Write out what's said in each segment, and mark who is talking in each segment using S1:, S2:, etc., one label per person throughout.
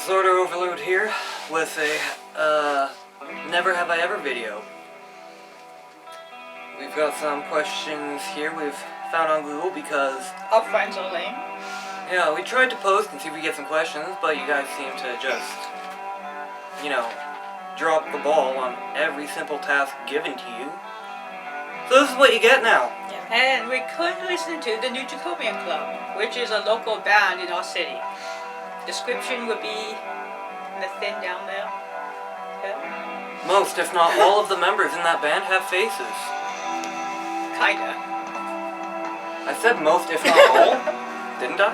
S1: Sorter Overload here with a Never Have I Ever video. We've got some questions here we've found on Google because
S2: our friends are lame.
S1: Yeah, we tried to post and see if we get some questions, but you guys seem to just, drop the ball on every simple task given to you. So this is what you get now.
S2: Yeah. And we're currently listening to the New Jacobian Club, which is a local band in our city. Description would be in the thin down there. Yeah.
S1: Most, if not all, of the members in that band have faces.
S2: Kinda.
S1: I said most, if not all, didn't I?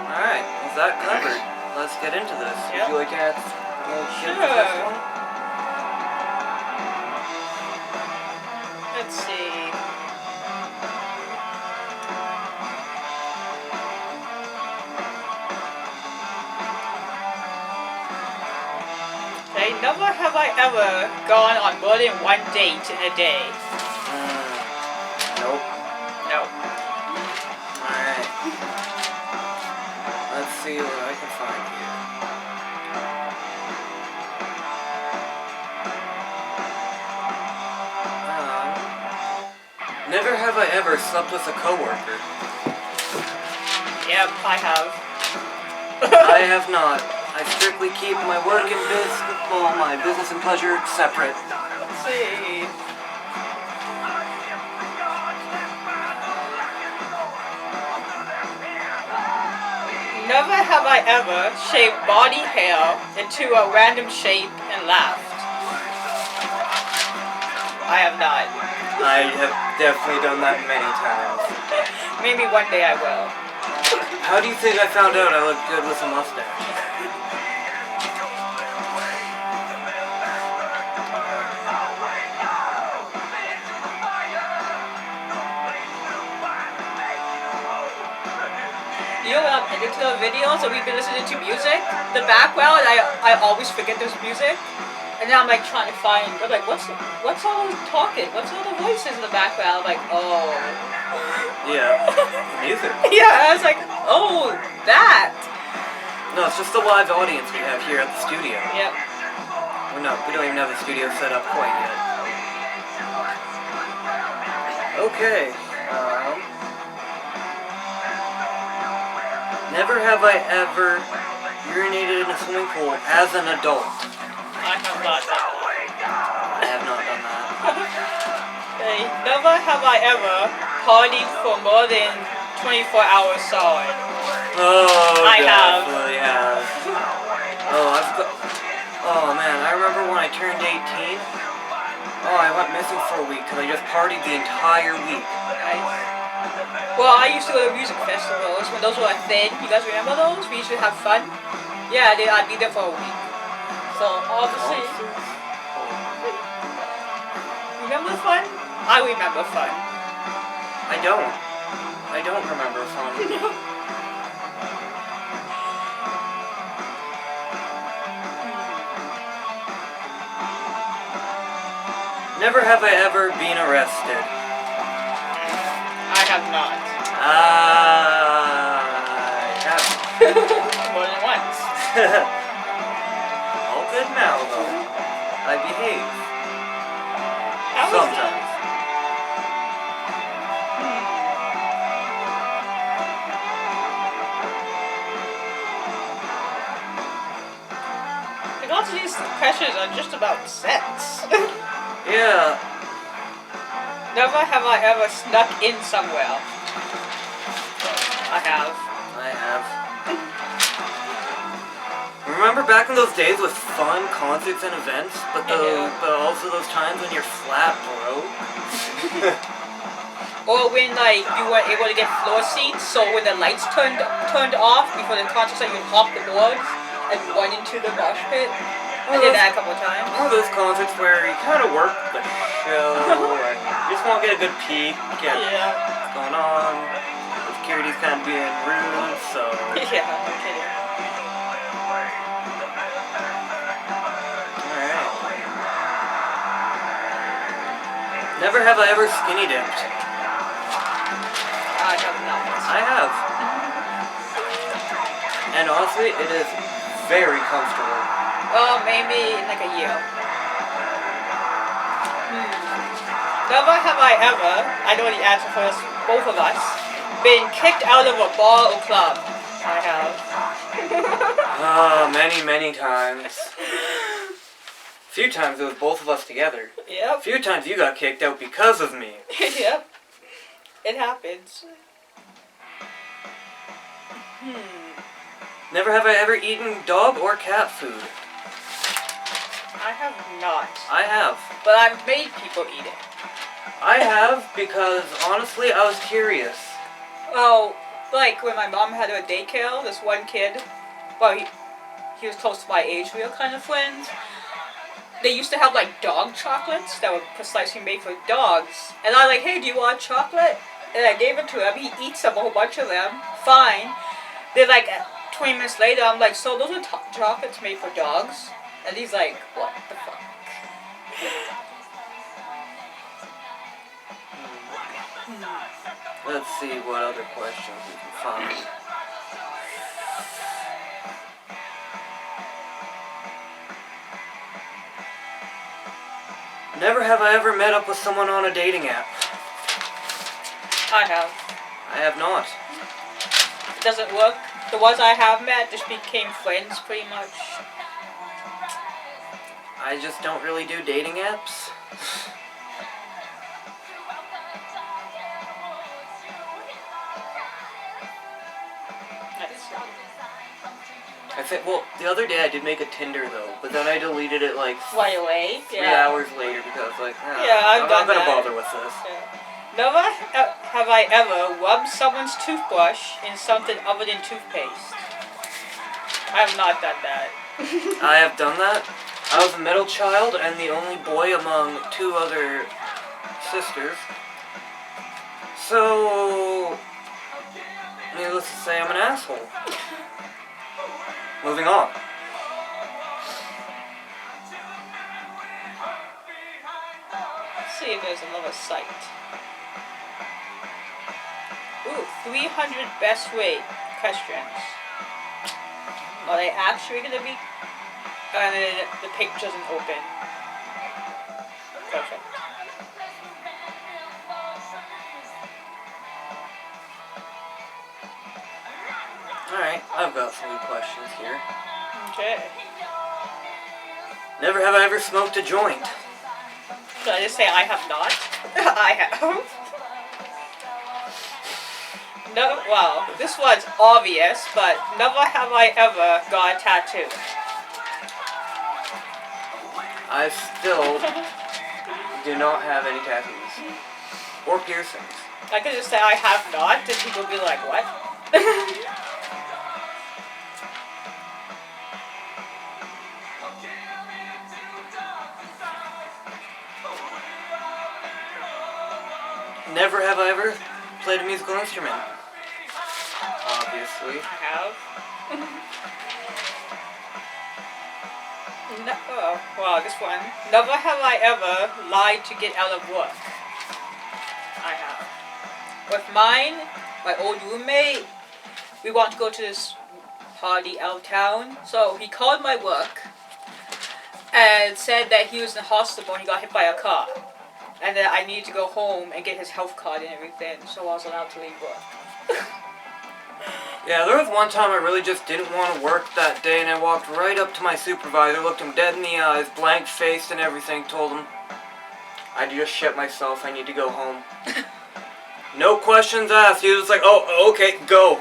S1: Alright, with that covered, let's get into this.
S2: Yep.
S1: Would you like to add
S2: Sure.
S1: the first one?
S2: Let's see. Okay, never have I ever gone on more than one date in a day.
S1: Nope.
S2: No.
S1: Alright. Let's see what I can find here. Never have I ever slept with a coworker.
S2: Yep, I have.
S1: I have not. I strictly keep my work and my business and pleasure separate.
S2: Let's see. Never have I ever shaved body hair into a random shape and laughed. I have not.
S1: I have definitely done that many times.
S2: Maybe one day I will.
S1: How do you think I found out I looked good with a mustache?
S2: You know when I'm editing the videos and we've been listening to music, the background, I always forget there's music. And then I'm like trying to find, I'm like, what's all those talking? What's all the voices in the background? I'm like, oh.
S1: Yeah, music.
S2: Yeah, I was like, oh, that.
S1: No, it's just the live audience we have here at the studio.
S2: Yep.
S1: We don't even have the studio set up quite yet. Okay. Never have I ever urinated in a swimming pool as an adult.
S2: I have not done that.
S1: I have not done that.
S2: Okay. Never have I ever partied for more than 24 hours solid.
S1: Oh,
S2: I
S1: definitely have. Oh man, I remember when I turned 18. Oh, I went missing for a week because I just partied the entire week.
S2: Nice. Well, I used to go to music festivals when those were a thing. You guys remember those? We used to have fun. Yeah, I'd be there for a week. So obviously, remember fun? I remember fun.
S1: I don't remember fun. Never have I ever been arrested.
S2: I have not.
S1: I have.
S2: More than once.
S1: All good now, though. I behave.
S2: How was
S1: Sometimes.
S2: Like, lots of these questions are just about sex.
S1: Yeah.
S2: Never have I ever snuck in somewhere. I have.
S1: Remember back in those days with fun concerts and events, but also those times when your flat broke?
S2: Or when like you weren't able to get floor seats, so when the lights turned off before the concert, so you would hop the boards and run into the mosh pit. I did that a couple of times.
S1: One of those concerts where you kind of work the show and you just want to get a good peek, get what's going on. The security's kind of being rude, so...
S2: Yeah, no kidding.
S1: Alright. Never have I ever skinny dipped.
S2: I have not.
S1: I have. And honestly, it is very comfortable.
S2: Maybe in like a year. Never have I ever, I know the answer for this, both of us, been kicked out of a bar or club. I have.
S1: Many times. A few times it was both of us together.
S2: Yep.
S1: A few times you got kicked out because of me.
S2: Yep. It happens.
S1: Never have I ever eaten dog or cat food.
S2: I have not.
S1: I have.
S2: But I've made people eat it.
S1: I have because, honestly, I was curious.
S2: Well, like when my mom had her daycare, this one kid, well, he was close to my age, we were kind of friends. They used to have like dog chocolates that were precisely made for dogs. And I was like, hey, do you want chocolate? And I gave it to him. He eats them, a whole bunch of them. Fine. Then like 20 minutes later, I'm like, so those are chocolates made for dogs? And he's like, what the fuck?
S1: Let's see what other questions we can find. Never have I ever met up with someone on a dating app.
S2: I have.
S1: I have not.
S2: It doesn't work. The ones I have met just became friends pretty much.
S1: I just don't really do dating apps. I think, well, the other day I did make a Tinder though, but then I deleted it like
S2: Right away?
S1: 3 hours later because like,
S2: I've
S1: I'm
S2: done
S1: not gonna
S2: that.
S1: bother with this.
S2: Yeah. Never have I ever rubbed someone's toothbrush in something other than toothpaste. I have not done that.
S1: I have done that. I was a middle child and the only boy among 2 other sisters. So, needless to say, I'm an asshole. Moving on.
S2: Let's see if there's another site. Ooh, 300 best way questions. Are they actually going to be... And then the page doesn't open. Perfect.
S1: Alright, I've got some good questions here.
S2: Okay.
S1: Never have I ever smoked a joint.
S2: Should I just say I have not? I have. No, well, this one's obvious, but never have I ever got a tattoo.
S1: I still do not have any tattoos. Or piercings.
S2: I could just say I have not, and people would be like, what?
S1: Never have I ever played a musical instrument. Obviously.
S2: I have. No, oh, wow, this one. Never have I ever lied to get out of work. I have. With mine, my old roommate, we want to go to this party out of town. So he called my work and said that he was in the hospital and he got hit by a car. And that I needed to go home and get his health card and everything, so I was allowed to leave work.
S1: Yeah, there was one time I really just didn't want to work that day, and I walked right up to my supervisor, looked him dead in the eyes, blank-faced and everything, told him, I just shit myself, I need to go home. No questions asked, he was just like, oh, okay, go.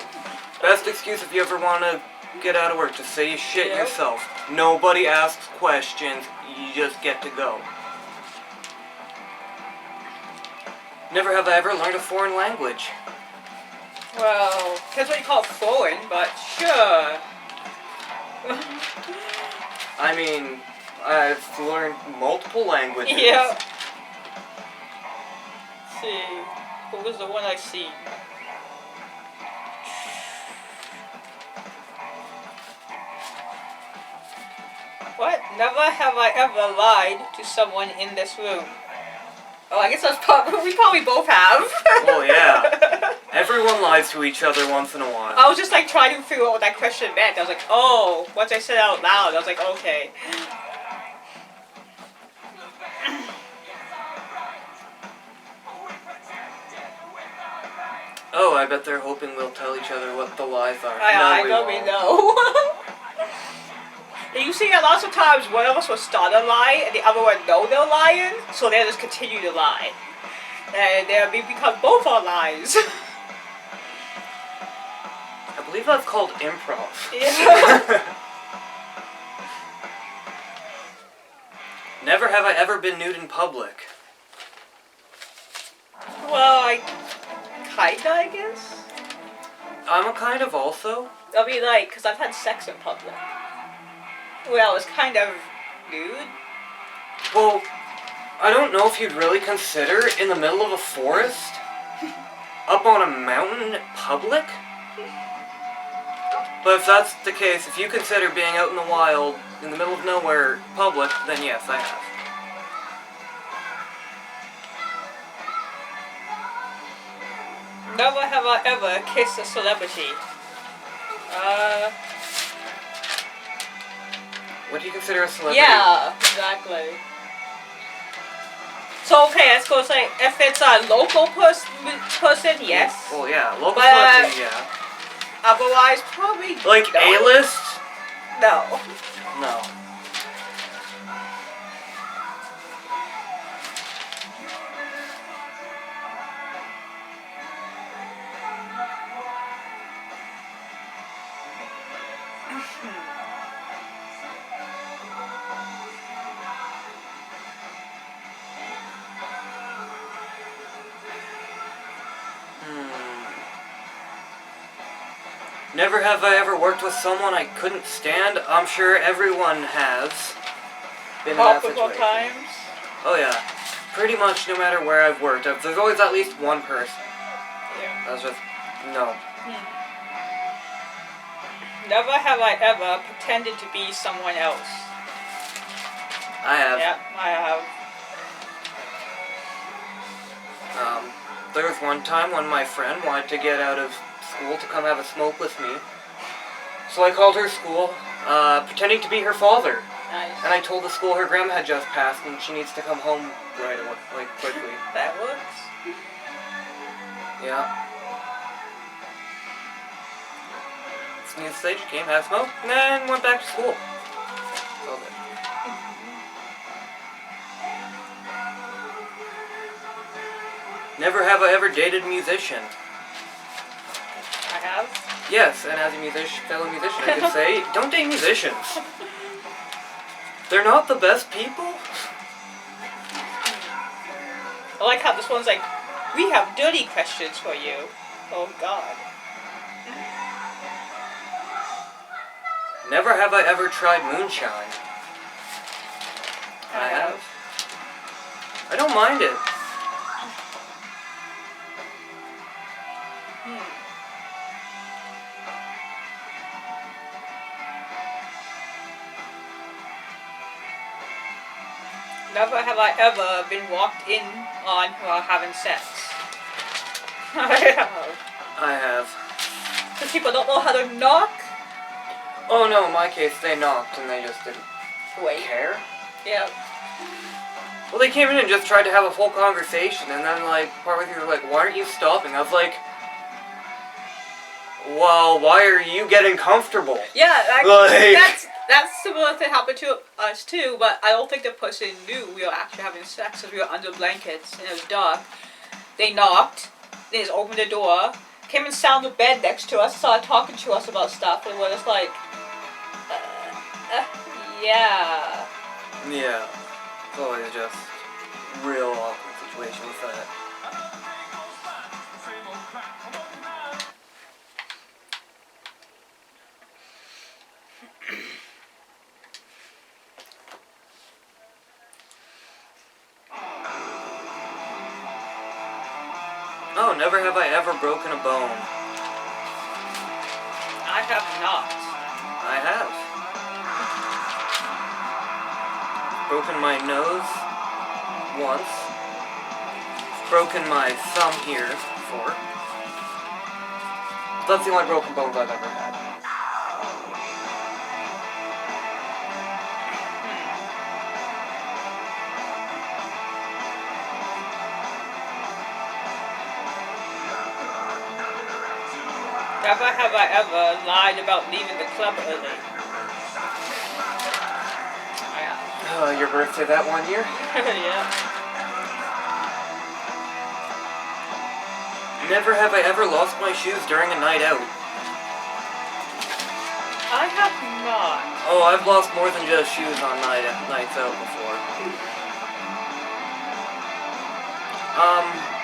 S1: Best excuse if you ever want to get out of work, just say you shit yourself. Nobody asks questions, you just get to go. Never have I ever learned a foreign language.
S2: Well, that's what you call foreign, but sure.
S1: I mean, I've learned multiple languages.
S2: Yeah. Let's see. What was the one I seen? What? Never have I ever lied to someone in this room. Oh, I guess that's probably, we probably both have.
S1: Oh, yeah. Everyone lies to each other once in a while.
S2: I was just like trying to figure out what that question meant. I was like, oh, once I said it out loud, I was like, okay.
S1: Oh, I bet they're hoping we'll tell each other what the lies are.
S2: I
S1: we
S2: know we
S1: won't.
S2: know. And you see that lots of times one of us will start a lie and the other one know they're lying, so they'll just continue to lie. And they'll become both our lies.
S1: I believe that's called improv.
S2: Yeah.
S1: Never have I ever been nude in public.
S2: Well, kinda, I guess.
S1: I'm a kind of also.
S2: I mean, like, because I've had sex in public. Well, it's kind of nude.
S1: Well, I don't know if you'd really consider in the middle of a forest, up on a mountain, public. But if that's the case, if you consider being out in the wild, in the middle of nowhere, public, then yes, I have.
S2: Never have I ever kissed a celebrity.
S1: What do you consider a celebrity?
S2: Yeah, exactly. So, okay, let's go say, if it's a local person, yes.
S1: Well, yeah, local
S2: But,
S1: celebrity, yeah.
S2: Otherwise, probably
S1: Like
S2: no.
S1: A-list?
S2: No.
S1: No. Never have I ever worked with someone I couldn't stand. I'm sure everyone has been in that
S2: Multiple
S1: situation.
S2: times.
S1: Oh yeah. Pretty much no matter where I've worked, there's always at least one person.
S2: Yeah.
S1: That's just, no.
S2: Never have I ever pretended to be someone else.
S1: I have.
S2: Yeah, I have.
S1: There was one time when my friend wanted to get out of school to come have a smoke with me. So I called her school, pretending to be her father.
S2: Nice.
S1: And I told the school her grandma had just passed and she needs to come home right away, like quickly.
S2: That works.
S1: Yeah. Sneeze stage, came, had a smoke, and then went back to school. That's all good. Never have I ever dated a musician.
S2: I have.
S1: Yes, and as a fellow musician, I could say, don't date musicians. They're not the best people.
S2: I like how this one's like, we have dirty questions for you. Oh God.
S1: Never have I ever tried moonshine. I have. I don't mind it.
S2: Never have I ever been walked in on while having sex.
S1: I have.
S2: Because people don't know how to knock.
S1: Oh no, in my case, they knocked and they just didn't
S2: Wait.
S1: care.
S2: Yeah.
S1: Well, they came in and just tried to have a full conversation, and then, like, partway through, they were like, why aren't you stopping? I was like, well, why are you getting comfortable?
S2: Yeah,
S1: Like-
S2: that's similar thing happened to us too, but I don't think the person knew we were actually having sex because we were under blankets and it was dark. They knocked, they just opened the door, came and sat on the bed next to us, started talking to us about stuff, and we're just like, yeah.
S1: Yeah. It's always just real awkward situation with that. Oh, never have I ever broken a bone.
S2: I have not.
S1: I have. Broken my nose once. Broken my thumb here before. That's the only broken bones I've ever had.
S2: Never have I ever lied about leaving the club early.
S1: Your birthday that one year?
S2: Yeah.
S1: Never have I ever lost my shoes during a night out.
S2: I have not.
S1: Oh, I've lost more than just shoes on nights out before.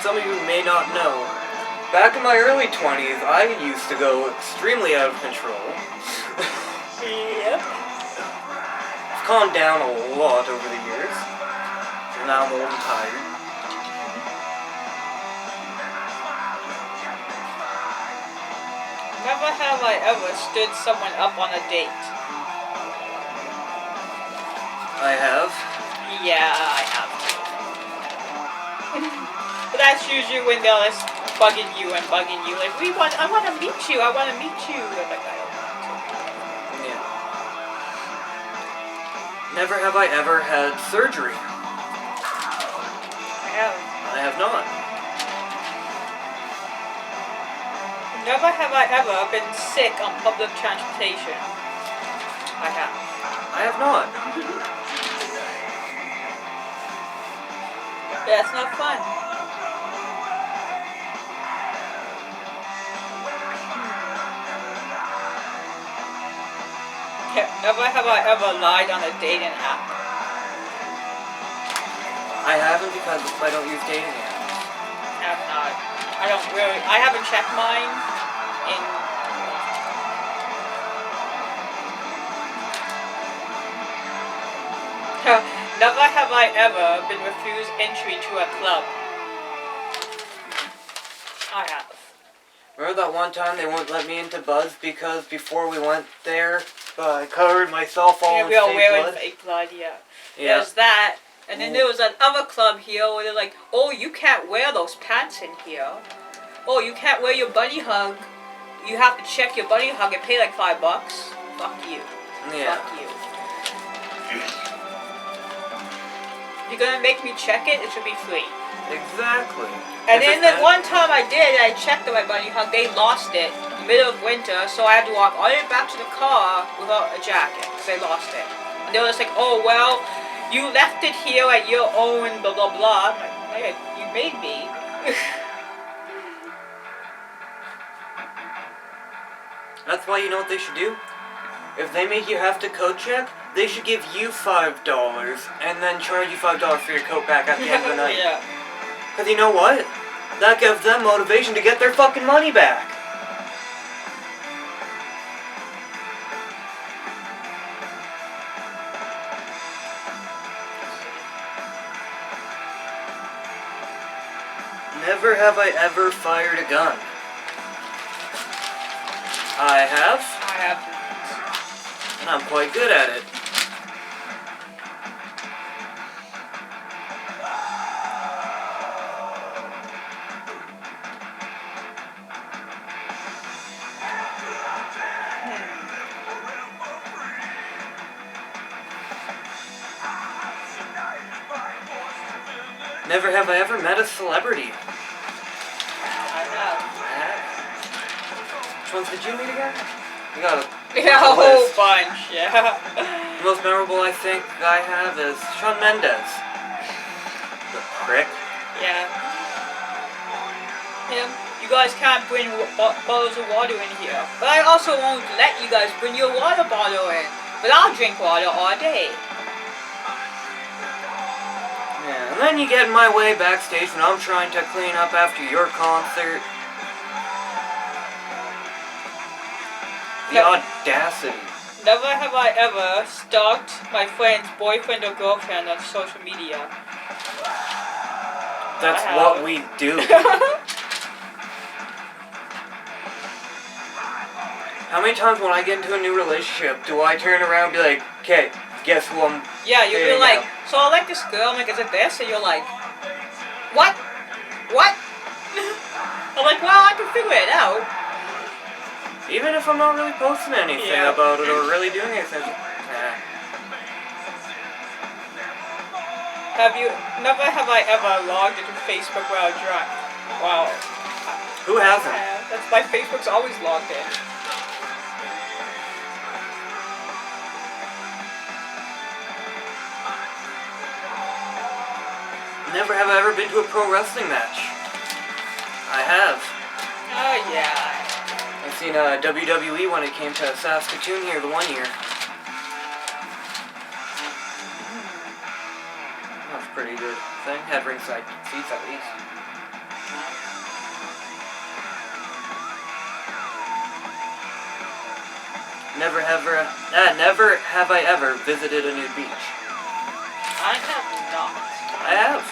S1: Some of you may not know. Back in my early 20s, I used to go extremely out of control.
S2: Yep.
S1: I've calmed down a lot over the years. And now I'm old and tired.
S2: Never have I ever stood someone up on a date.
S1: I have.
S2: Yeah, I have to. But that's usually when they're just bugging you. Like, I want to meet you. I'm like, I don't want to.
S1: Yeah. Never have I ever had surgery.
S2: I have.
S1: I have not.
S2: Never have I ever been sick on public transportation. I have.
S1: I have not.
S2: That's not fun. Never have I ever lied on a dating app.
S1: I haven't because I don't use dating apps.
S2: I have not. I haven't checked mine in... Never have I ever been refused entry to a club. I have.
S1: Remember that one time they wouldn't let me into Buzz because before we went there, I covered myself all in
S2: we all
S1: fake
S2: wearing
S1: blood?
S2: fake blood, yeah.
S1: Yeah.
S2: There's that. And then there was that other club here where they're like, oh, you can't wear those pants in here. Oh, you can't wear your bunny hug. You have to check your bunny hug and pay like $5. Fuck you.
S1: Yeah.
S2: Fuck you. You're gonna make me check it? It should be free.
S1: Exactly.
S2: And
S1: If
S2: then
S1: it's
S2: the one time I did, I checked my bunny hug, they lost it in the middle of winter, so I had to walk all the way back to the car without a jacket, because they lost it. And they were just like, oh, well, you left it here at your own blah, blah, blah. I'm like, hey, you made me.
S1: That's why you know what they should do? If they make you have to coat check, they should give you $5 and then charge you $5 for your coat back at the end of the night.
S2: Yeah.
S1: Because you know what? That gives them motivation to get their fucking money back. Never have I ever fired a gun. I have,
S2: I have.
S1: and I'm quite good at it. Never have I ever met a celebrity.
S2: I have.
S1: Which ones did you meet again? You got a
S2: Yeah, a whole
S1: list.
S2: bunch, yeah.
S1: The most memorable I think I have is Shawn Mendes. The prick.
S2: Yeah. Yeah. You guys can't bring bottles of water in here. But I also won't let you guys bring your water bottle in. But I'll drink water all day.
S1: Yeah, and then you get in my way backstage when I'm trying to clean up after your concert. The audacity.
S2: Never have I ever stalked my friend's boyfriend or girlfriend on social media.
S1: That's
S2: I
S1: what
S2: have.
S1: we do. How many times when I get into a new relationship do I turn around and be like, okay, guess who I'm
S2: Yeah, you'll be
S1: dating
S2: like,
S1: now?
S2: so I like this girl, I'm like, is it this? And you're like, what? What? I'm like, well, I can figure it out.
S1: Even if I'm not really posting anything
S2: Yeah.
S1: about it or really doing anything.
S2: Never have I ever logged into Facebook while drunk. Wow.
S1: Who hasn't?
S2: That's my Facebook's always logged in.
S1: Never have I ever been to a pro wrestling match. I have.
S2: Oh yeah.
S1: I've seen WWE when it came to Saskatoon here the one year. That was a pretty good thing. Had ringside seats at least. Never have I ever visited a nude beach.
S2: I have not.
S1: I have.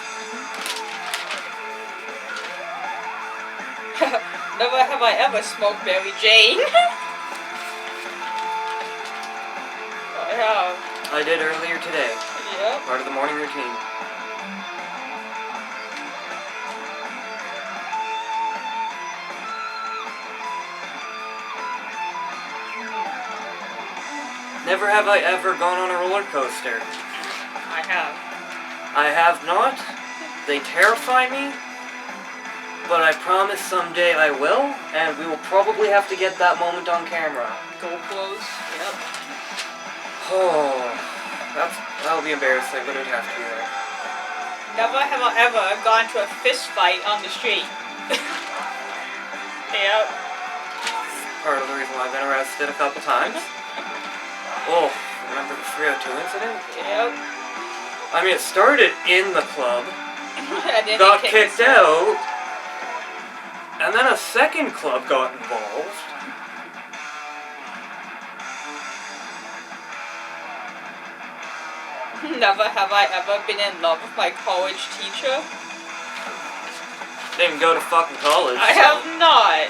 S2: Never have I ever smoked Mary Jane. I have.
S1: I did earlier today.
S2: Yep.
S1: Part of the morning routine. Never have I ever gone on a roller coaster.
S2: I have.
S1: I have not. They terrify me. But I promise someday I will, and we will probably have to get that moment on camera.
S2: GoPros. Yep.
S1: Oh, that'll be embarrassing, but it would have to be there.
S2: Never have I ever gone to a fist fight on the street. Yep.
S1: Part of the reason why I've been arrested a couple times. Oh, remember the 302 incident?
S2: Yep.
S1: I mean, it started in the club,
S2: And then
S1: got
S2: they
S1: kicked
S2: us
S1: out, and then a second club got involved.
S2: Never have I ever been in love with my college teacher.
S1: Didn't even go to fucking college.
S2: I
S1: so.
S2: have not.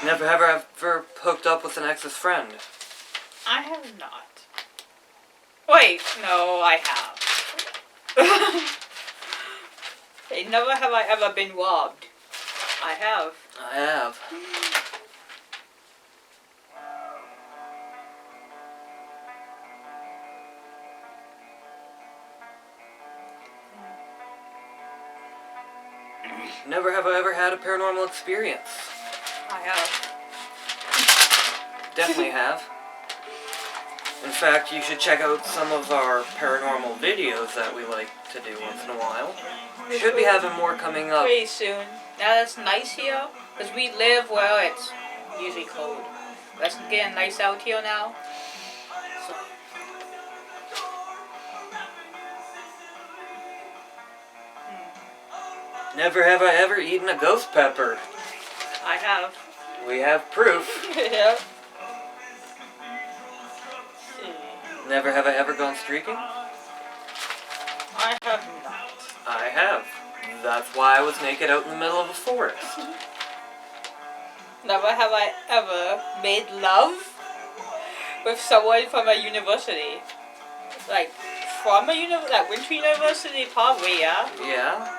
S1: Never have I ever hooked up with an ex's friend.
S2: I have not. Wait, no, I have. Hey, never have I ever been robbed. I have.
S1: I have. Never have I ever had a paranormal experience.
S2: I have.
S1: Definitely have. In fact, you should check out some of our paranormal videos that we like to do once in a while. Should be having more coming up.
S2: Pretty soon. Now that's nice here, because we live where it's usually cold. It's getting nice out here now. So.
S1: Never have I ever eaten a ghost pepper.
S2: I have.
S1: We have proof.
S2: Yep.
S1: Never have I ever gone streaking.
S2: I have not.
S1: I have. That's why I was naked out in the middle of a forest.
S2: Never have I ever made love with someone from a university. Like, from a university, like Winter University, probably, yeah.
S1: Yeah.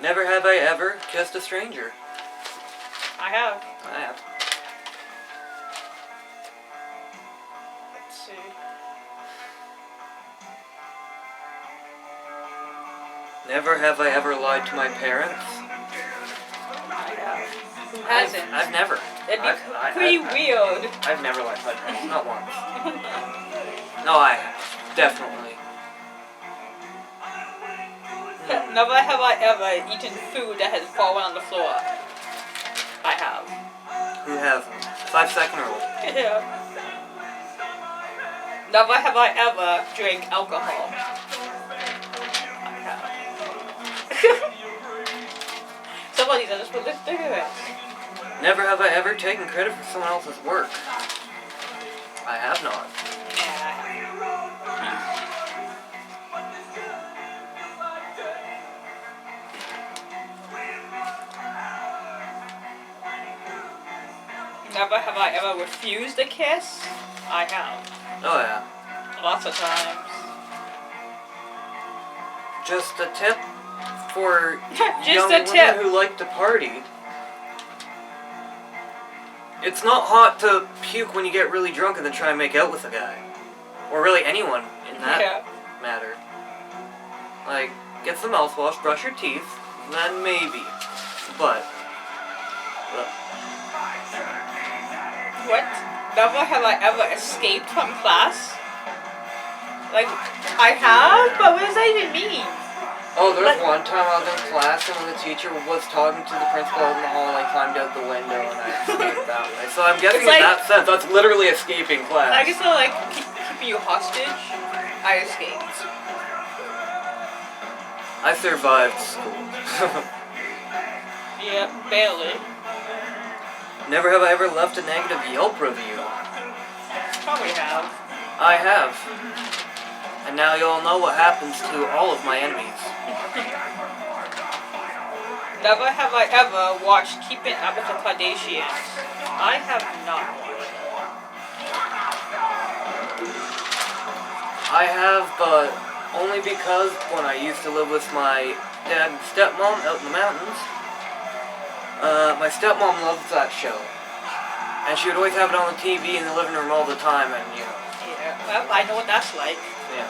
S1: Never have I ever kissed a stranger.
S2: I have.
S1: I have.
S2: Let's see.
S1: Never have I ever lied to my parents.
S2: I have. Who hasn't?
S1: I've never.
S2: That'd be pretty weird.
S1: I've never lied to my parents. Not once. No, I have. Definitely.
S2: Never have I ever eaten food that has fallen on the floor. I have.
S1: Who hasn't? 5-second rule.
S2: Yeah. Never have I ever drank alcohol. I have. Somebody said this, but let's do it.
S1: Never have I ever taken credit for someone else's work. I have not.
S2: Yeah. Never have I ever refused a kiss. I have.
S1: Oh yeah.
S2: Lots of times.
S1: Just a tip for
S2: Just
S1: young
S2: a
S1: women
S2: tip.
S1: who like to party. It's not hot to puke when you get really drunk and then try and make out with a guy. Or really anyone in that
S2: Yeah.
S1: matter. Like, get some mouthwash, brush your teeth, then maybe. But,
S2: What? Never have I ever escaped from class. Like, I have, but what does that even mean?
S1: oh, there's one time I was in class and when the teacher was talking to the principal out in the hall, I climbed out the window and I escaped that way. So I'm guessing
S2: It's like-
S1: in that sense, that's literally escaping class.
S2: I guess they're like keeping you hostage. I escaped.
S1: I survived school.
S2: Yeah, barely.
S1: Never have I ever left a negative Yelp review.
S2: Probably have.
S1: I have. And now you all know what happens to all of my enemies.
S2: Never have I ever watched Keeping Up with the Kardashians. I have not watched it.
S1: I have, but only because when I used to live with my dad and stepmom out in the mountains, my stepmom loved that show. And she would always have it on the TV in the living room all the time, and you know,
S2: Yeah, well, I know what that's like.
S1: yeah.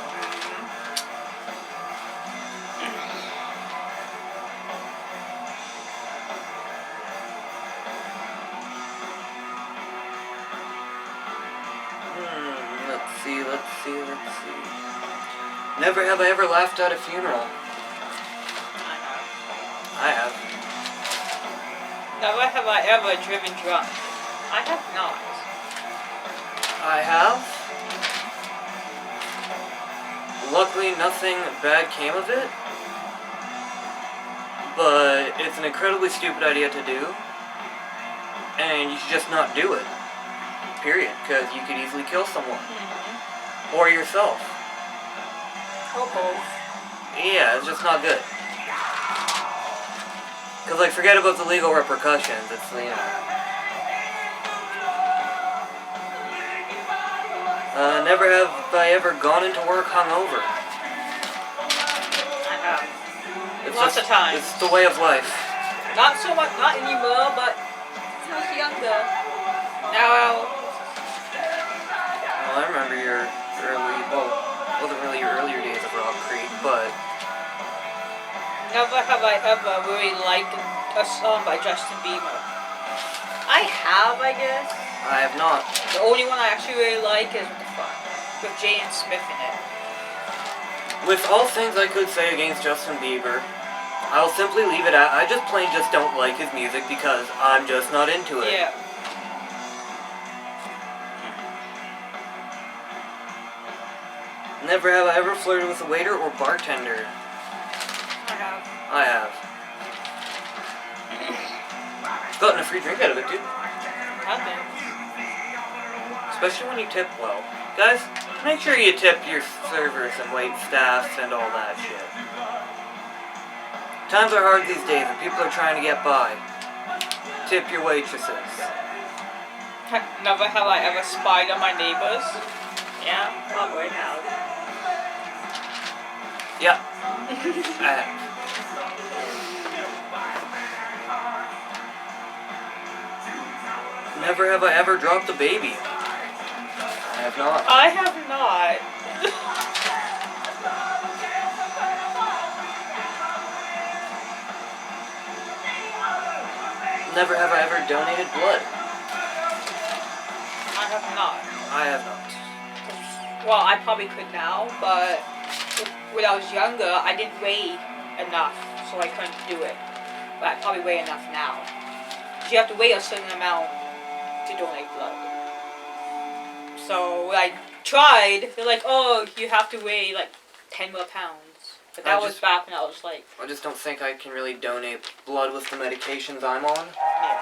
S1: Let's see. Never have I ever laughed at a funeral. I have.
S2: Never have I ever driven drunk. I have not.
S1: I have. Luckily, nothing bad came of it. But it's an incredibly stupid idea to do. And you should just not do it. Period. Because you could easily kill someone. Or yourself.
S2: Or both.
S1: Yeah, it's just not good. Because, like, forget about the legal repercussions. It's, you know. Never have I ever gone into work hungover.
S2: I have.
S1: It's
S2: Lots
S1: just,
S2: of times.
S1: It's the way of life.
S2: Not so much, not anymore, but when I was younger. Now,
S1: Well, I remember your early, well, wasn't really your earlier days of Rock Creek, but
S2: never have I ever really liked a song by Justin Bieber. I have, I guess.
S1: I have not.
S2: The only one I actually really like is What the Fuck, with Jay and Smith in it.
S1: With all things I could say against Justin Bieber, I'll simply leave it at I just plain just don't like his music because I'm just not into it.
S2: Yeah.
S1: Never have I ever flirted with a waiter or bartender.
S2: I have.
S1: I have. Gotten a free drink out of it, too.
S2: Nothing.
S1: Especially when you tip well. Guys, make sure you tip your servers and wait staffs and all that shit. Times are hard these days and people are trying to get by. Tip your waitresses.
S2: Never have I ever spied on my neighbors. Yeah, probably have.
S1: Yeah. I have. Never have I ever dropped a baby. I have not.
S2: I have not.
S1: Never have I ever donated blood.
S2: I have not.
S1: I have not.
S2: Well, I probably could now, but when I was younger, I didn't weigh enough, so I couldn't do it. But I probably weigh enough now. 'Cause you have to weigh a certain amount to donate blood. So when I tried, they're like, oh, you have to weigh like 10 more pounds. But that was back when I was like,
S1: I just don't think I can really donate blood with the medications I'm on.
S2: yeah.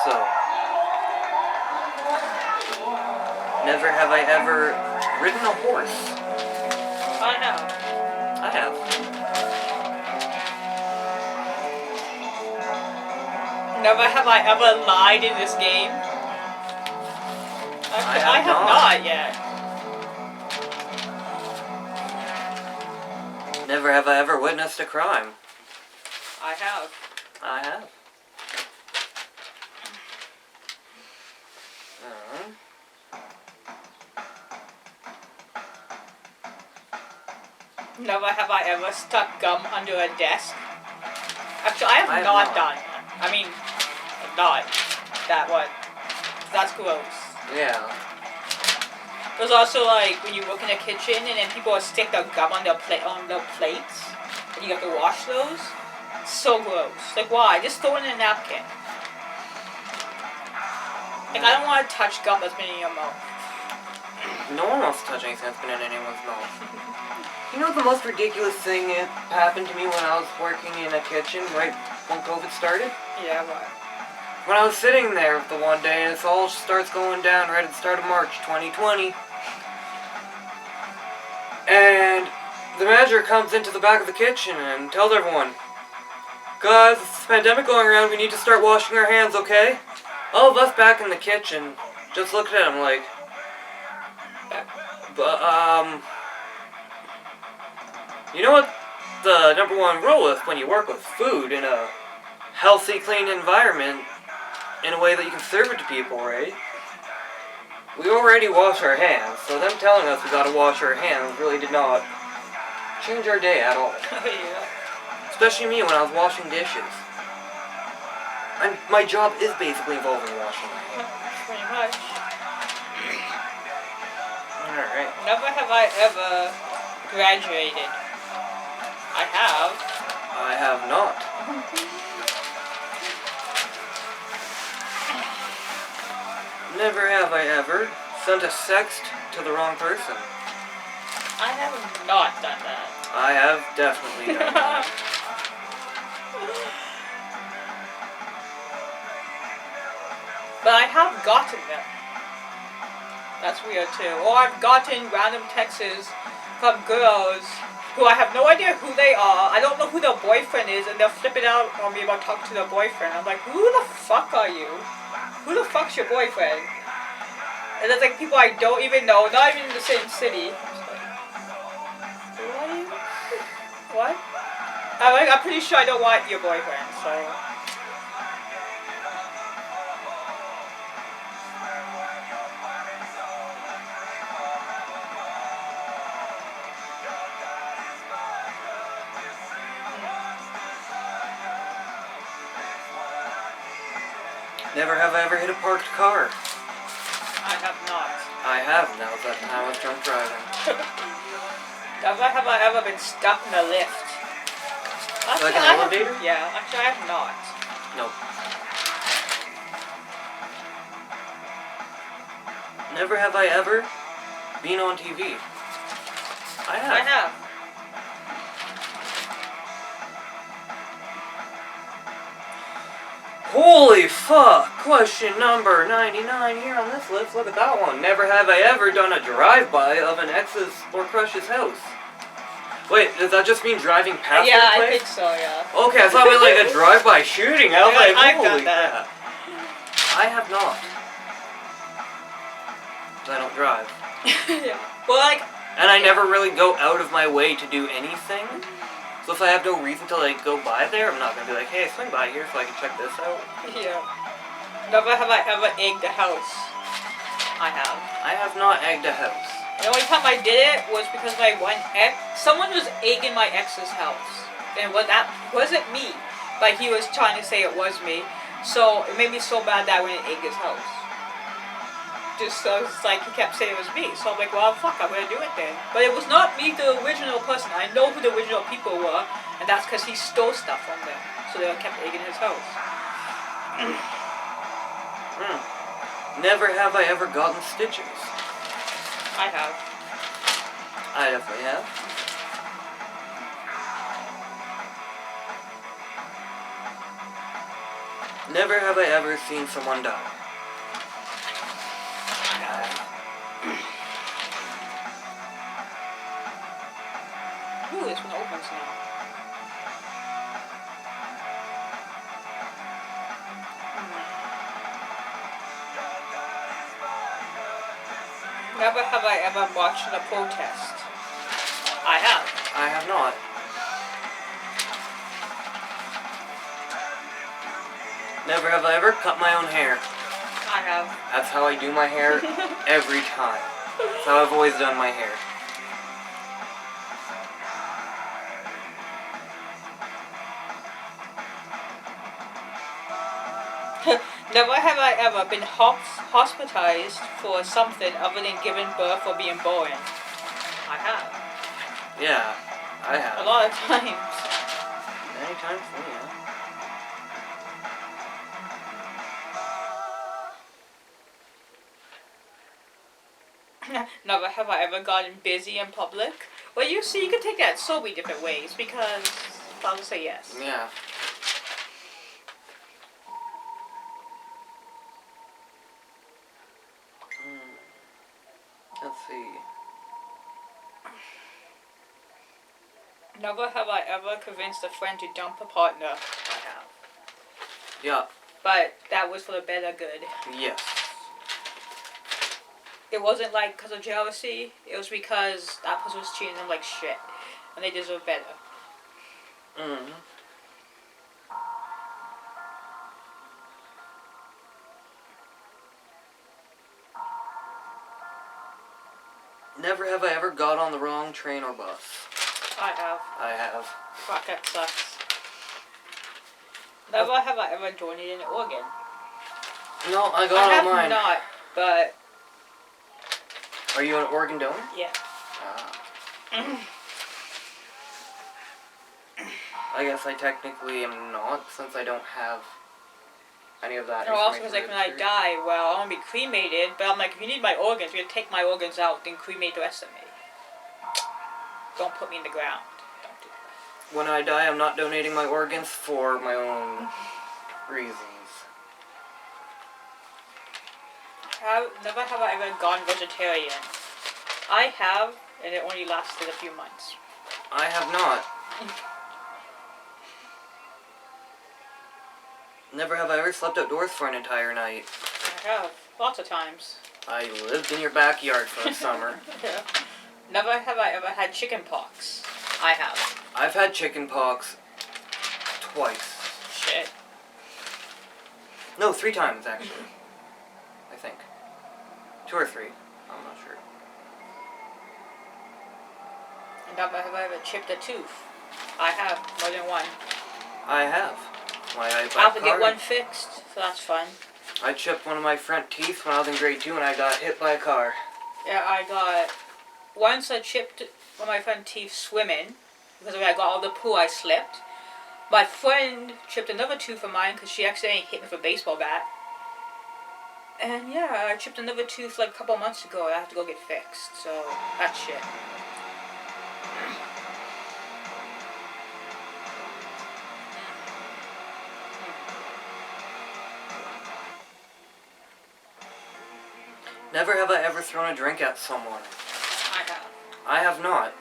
S1: So. Never have I ever ridden a horse.
S2: I have.
S1: I have.
S2: Never have I ever lied in this game. Actually, I have not yet.
S1: Never have I ever witnessed a crime.
S2: I have.
S1: I have. Uh,
S2: Never have I ever stuck gum under a desk. Actually, I have
S1: I have
S2: not
S1: not.
S2: done. I mean, not that one. That's gross.
S1: yeah.
S2: There's also like when you work in a kitchen and then people will stick the gum on the plates, and you have to wash those. So gross. Like why? Just throw it in a napkin. Like I don't want to touch gum that's been in your mouth.
S1: No one wants to touch anything that's been in anyone's mouth. You know the most ridiculous thing that happened to me when I was working in a kitchen right when COVID started?
S2: Yeah, what?
S1: When I was sitting there the one day and it all starts going down right at the start of March 2020. And the manager comes into the back of the kitchen and tells everyone, "Guys, it's this pandemic going around, we need to start washing our hands, okay?" All of us back in the kitchen just looked at him like, you know what the number one rule is when you work with food in a healthy, clean environment in a way that you can serve it to people, right? We already wash our hands, so them telling us we gotta wash our hands really did not change our day at all.
S2: Yeah.
S1: Especially me when I was washing dishes. My job is basically involving washing my hands.
S2: Pretty much.
S1: Alright.
S2: Never have I ever graduated. I have.
S1: I have not. Never have I ever sent a sext to the wrong person.
S2: I have not done that.
S1: I have definitely done that.
S2: But I have gotten them. That's weird too. Or I've gotten random texts from girls who I have no idea who they are. I don't know who their boyfriend is, and they'll flip it out on me about talking to their boyfriend. I'm like, who the fuck are you? Who the fuck's your boyfriend? And there's like people I don't even know, not even in the same city. I'm just like, who are you? What? I'm pretty sure I don't want your boyfriend, so.
S1: Never have I ever hit a parked car.
S2: I have not.
S1: I have. That was that time I was drunk driving.
S2: Never have I ever been stuck in a lift.
S1: Like an
S2: I have-
S1: elevator?
S2: Yeah, actually I have not.
S1: Nope. Never have I ever been on TV. I have.
S2: I have.
S1: Holy fuck! Question number 99 here on this list. Look at that one. Never have I ever done a drive-by of an ex's or crush's house. Wait, does that just mean driving past
S2: Yeah,
S1: their
S2: I
S1: place?
S2: think so, yeah.
S1: Okay, I thought it was like a drive-by shooting. I was
S2: Yeah,
S1: like,
S2: I've
S1: holy
S2: done that.
S1: crap. I have not. I don't drive.
S2: Yeah. Well, like,
S1: And I never really go out of my way to do anything. So if I have no reason to like go by there, I'm not gonna be like, hey, swing by here so I can check this out.
S2: yeah. Never have I ever egged a house. I have.
S1: I have not egged a house.
S2: The only time I did it was because my one ex, someone was egging my ex's house. And that wasn't me. Like, he was trying to say it was me. So, it made me so bad that I went and egged his house. Just so it's like he kept saying it was me. So I'm like, well, fuck, I'm gonna do it then. But it was not me, the original person. I know who the original people were, and that's because he stole stuff from them. So they kept egging his house.
S1: Never have I ever gotten stitches.
S2: I have.
S1: I definitely have. Never have I ever seen someone die.
S2: I have. Ooh, this one opens now. Never have I ever watched a protest. I have.
S1: I have not. Never have I ever cut my own hair.
S2: I have.
S1: That's how I do my hair every time. That's how I've always done my hair.
S2: Never have I ever been hospitalized for something other than giving birth or being born. I have.
S1: Yeah, I
S2: A
S1: have.
S2: lot of times.
S1: Many times, yeah.
S2: Never have I ever gotten busy in public. Well, you see, you can take that so many different ways because I'll just say yes.
S1: Yeah. Let's see.
S2: Never have I ever convinced a friend to dump a partner. I have.
S1: Yeah.
S2: But that was for the better good.
S1: Yes.
S2: It wasn't like because of jealousy. It was because that person was treating them like shit. And they deserve better.
S1: Mm-hmm. Never have I ever got on the wrong train or bus.
S2: I have.
S1: I have.
S2: Fuck, that sucks. Never have I ever donated an organ.
S1: No, I got on mine.
S2: I have not, but...
S1: Are you an organ donor?
S2: Yeah.
S1: I guess I technically am not, since I don't have any of that.
S2: No, also because like when I
S1: registered.
S2: die, well, I'm gonna be cremated, but I'm like, if you need my organs, you're gonna take my organs out, then cremate the rest of me. Don't put me in the ground. Don't do that.
S1: When I die, I'm not donating my organs for my own reasons.
S2: Never have I ever gone vegetarian. I have, and it only lasted a few months.
S1: I have not. Never have I ever slept outdoors for an entire night.
S2: I have, lots of times.
S1: I lived in your backyard for a summer.
S2: Yeah. Never have I ever had chicken pox. I have.
S1: I've had chicken pox twice.
S2: Shit.
S1: No, 3 times actually. I think. 2 or 3. I'm not sure.
S2: Never have I ever chipped a tooth. I have, more than one.
S1: I have. Why I
S2: I have to get one fixed, so that's fun.
S1: I chipped one of my front teeth when I was in grade 2 and I got hit by a car.
S2: Yeah, I got... Once I chipped one of my front teeth swimming, because when I got all the poo I slipped. My friend chipped another tooth of mine because she accidentally hit me with a baseball bat. And yeah, I chipped another tooth like a couple months ago. I have to go get fixed, so that's shit.
S1: Never have I ever thrown a drink at someone.
S2: I have.
S1: I have not.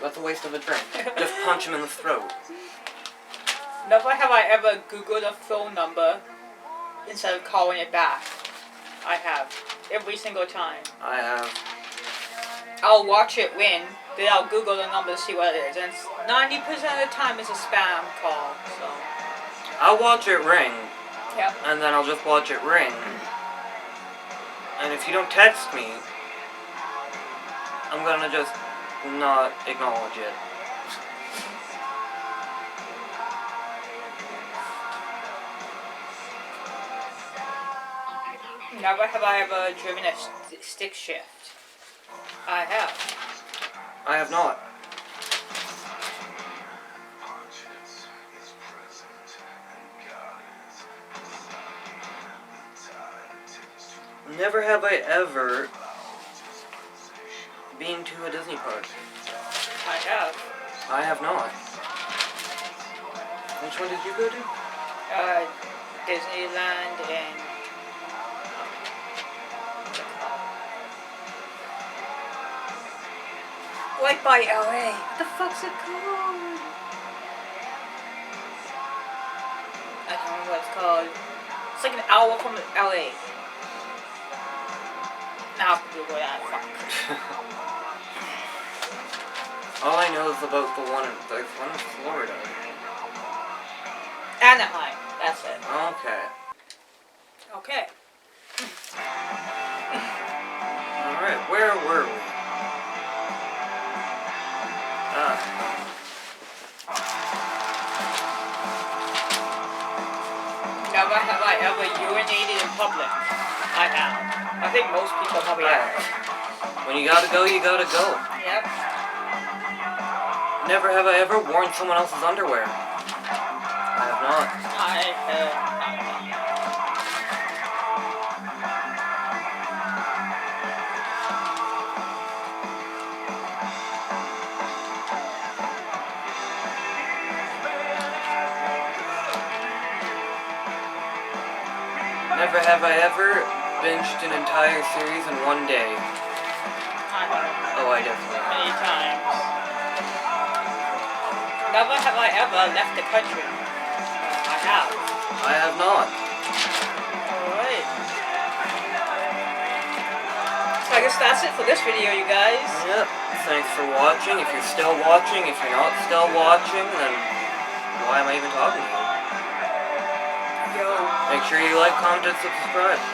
S1: That's a waste of a drink. Just punch him in the throat.
S2: Never have I ever Googled a phone number instead of calling it back. I have. Every single time.
S1: I have.
S2: I'll watch it ring, then I'll Google the number to see what it is. And 90% of the time it's a spam call, so.
S1: I'll watch it ring,
S2: Yep.
S1: and then I'll just watch it ring. And if you don't text me, I'm gonna just not acknowledge it.
S2: Never have I ever driven a stick shift. I have.
S1: I have not. Never have I ever been to a Disney park.
S2: I have.
S1: I have not. Which one did you go to?
S2: Disneyland and... Right by LA. What the fuck's it called? I don't remember what it's called. It's like an hour from LA. Now I have to Google that. Fuck.
S1: All I know is about the one in Florida.
S2: Anaheim. That's it.
S1: Okay.
S2: Okay.
S1: Alright, where were we?
S2: Never have I ever urinated in public. I have. I think most people probably have.
S1: When you gotta go, you gotta go.
S2: Yep.
S1: Never have I ever worn someone else's underwear. I have not.
S2: I have not.
S1: Never have I ever binged an entire series in one day.
S2: I have.
S1: Oh, I definitely have.
S2: Many times. Never have I ever left the country. I have.
S1: I have not.
S2: Alright. So I guess that's it for this video, you guys.
S1: Yep. Thanks for watching. If you're still watching, if you're not still watching, then why am I even talking to you?
S2: Yo.
S1: Make sure you like, comment, and subscribe.